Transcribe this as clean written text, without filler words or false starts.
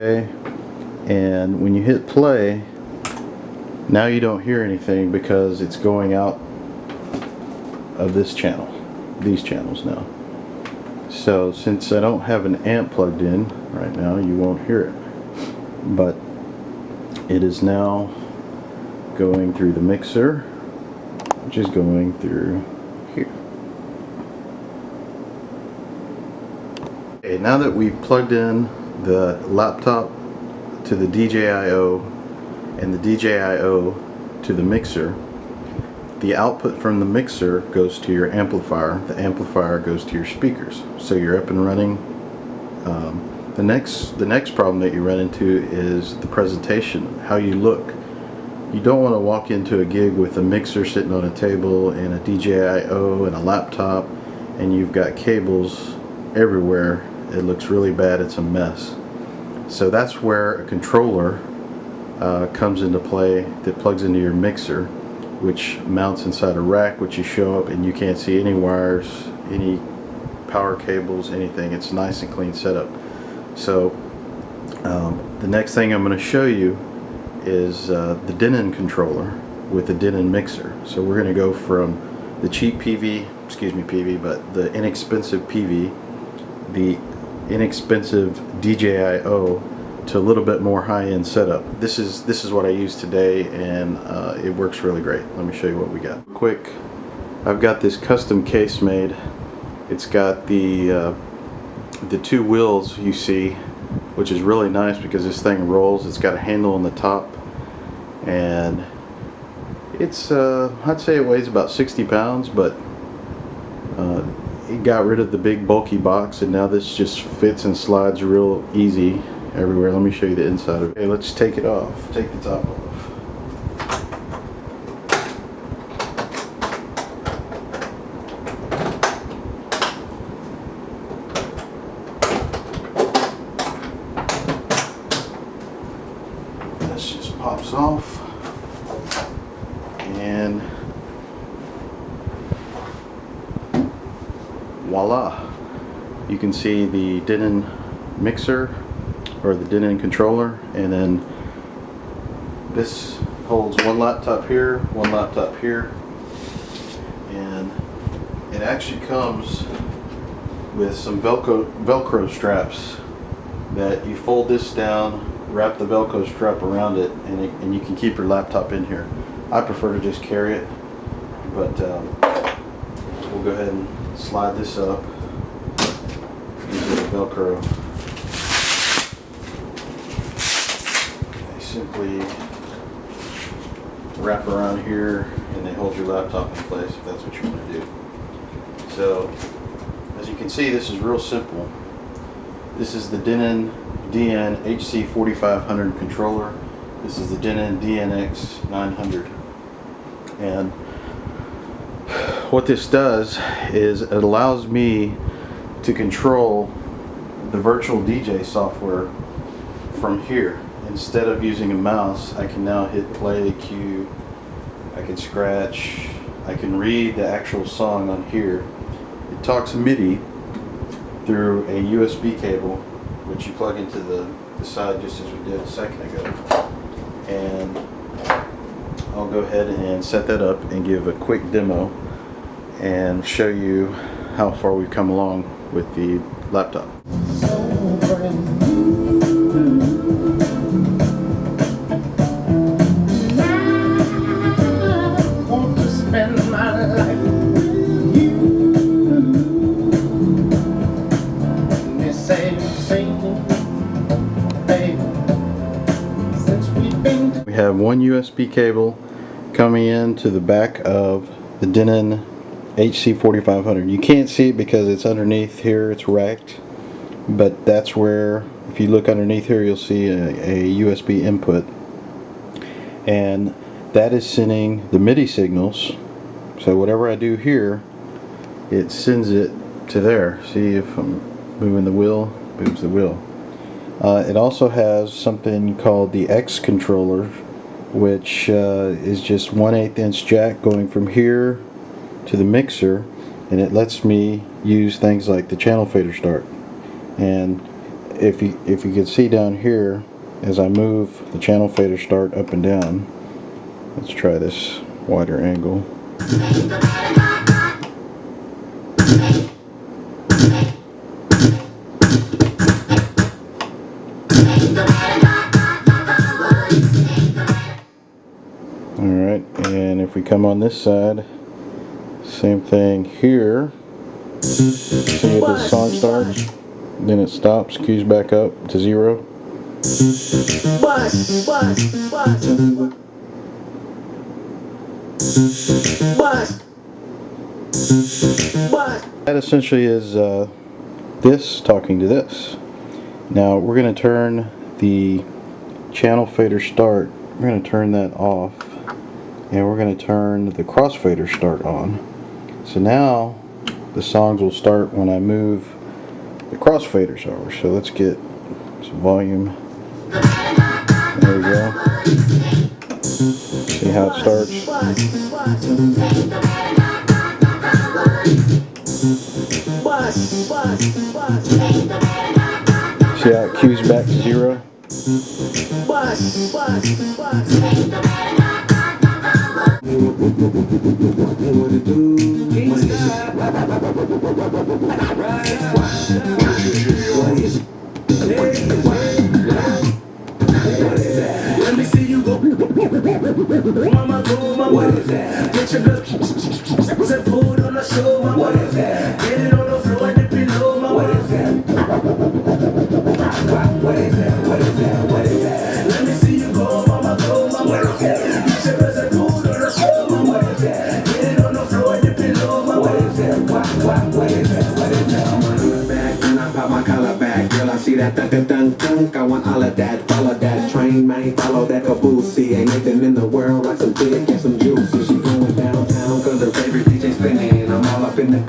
Okay, and when you hit play, now you don't hear anything because it's going out of this channel, these channels now. So since I don't have an amp plugged in right now, you won't hear it. But it is now going through the mixer, which is going through here. Okay, now that we've plugged in the laptop to the DJI-O and the DJI-O to the mixer, the output from the mixer goes to your amplifier, the amplifier goes to your speakers, so you're up and running. The next problem that you run into is the presentation, how you look. You don't want to walk into a gig with a mixer sitting on a table and a DJI-O and a laptop and you've got cables everywhere. It looks really bad, it's a mess. So that's where a controller comes into play that plugs into your mixer, which mounts inside a rack, which you show up and you can't see any wires, any power cables, anything. It's a nice and clean setup. So the next thing I'm going to show you is the Denon controller with the Denon mixer. So we're going to go from the cheap PV, but the inexpensive PV, the inexpensive DJI-O, to a little bit more high-end setup. This is what I use today, and it works really great. Let me show you what we got. Quick, I've got this custom case made. It's got the two wheels you see, which is really nice because this thing rolls. It's got a handle on the top, and it's I'd say it weighs about 60 pounds, but it got rid of the big bulky box, and now this just fits and slides real easy everywhere. Let me show you the inside of it. Okay, let's take it off. Take the top off. This just pops off, and voila! You can see the Denon mixer or the Denon controller, and then this holds one laptop here, and it actually comes with some Velcro straps that you fold this down, wrap the Velcro strap around it, and you can keep your laptop in here. I prefer to just carry it, but we'll go ahead and slide this up using the Velcro. They simply wrap around here and they hold your laptop in place if that's what you want to do. So as you can see, this is real simple. This is the Denon HC4500 controller. This is the Denon DNX900, and what this does is it allows me to control the virtual DJ software from here. Instead of using a mouse, I can now hit play, cue, I can scratch, I can read the actual song on here. It talks MIDI through a USB cable, which you plug into the side just as we did a second ago. And I'll go ahead and set that up and give a quick demo and show you how far we've come along with the laptop. We have one USB cable coming into the back of the Denon HC4500. You can't see it because it's underneath here, it's racked, but that's where, if you look underneath here, you'll see a USB input, and that is sending the MIDI signals. So whatever I do here, it sends it to there. See, if I'm moving the wheel, moves the wheel. It also has something called the X controller, which is just 1/8 inch jack going from here to the mixer, and it lets me use things like the channel fader start. And if you can see down here, as I move the channel fader start up and down, let's try this wider angle. Alright, and if we come on this side, same thing here. See if the song starts, then it stops, cues back up to 0. That essentially is this talking to this. Now we're going to turn the channel fader start, we're going to turn that off, and we're going to turn the crossfader start on. So now the songs will start when I move the crossfaders over. So let's get some volume. There we go. See how it starts. See how it cues back to 0. Let me see you go. Mama go, mama. What is that? Get your girl. Set food on the show, mama. What is that? Get it on the floor and dip it low, mama. What is that? What is that? What is that? What is that? Let me see you go, mama go, mama. What is that? Get your girl set food on the show, mama. What is that? Get it on the floor and dip it low, mama. What is that? What is that? What is that? I'm on the back and I pop my collar back. Girl, I see that dunk. I want all of that. Follow that train, man. Follow that caboose. See, ain't nothing in the world like some dick and some juice. And she going downtown cause her favorite DJ spinning. I'm all up in the